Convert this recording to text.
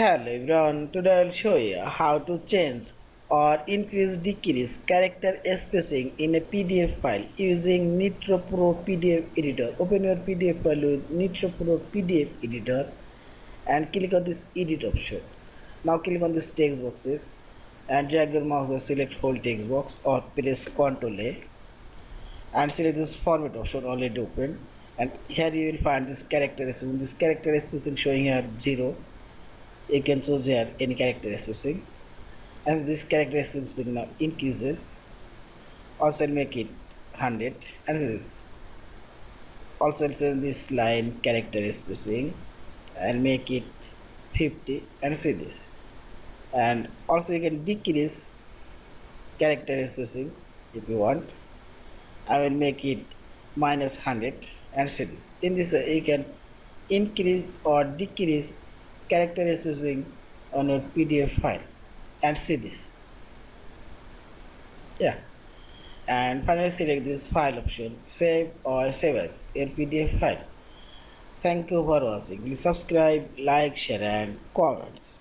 Hello everyone, today I will show you how to change or increase decrease character spacing in a PDF file using Nitro Pro PDF Editor. Open your PDF file with Nitro Pro PDF Editor and click on this edit option. Now click on this text boxes and drag your mouse and select whole text box or press Ctrl A and select this format option already open, and here you will find this character spacing. This character spacing showing here 0. You can choose here any character spacing, and this character spacing now increases. Also I'll make it 100, and this also I'll change this line character spacing and make it 50, and see this. And also you can decrease character spacing if you want. I will make it minus 100, and see this. In this you can increase or decrease character spacing on your PDF file, and see this. Yeah, and finally select this file option, save or save as your PDF file. Thank you for watching. Please subscribe, like, share and comments.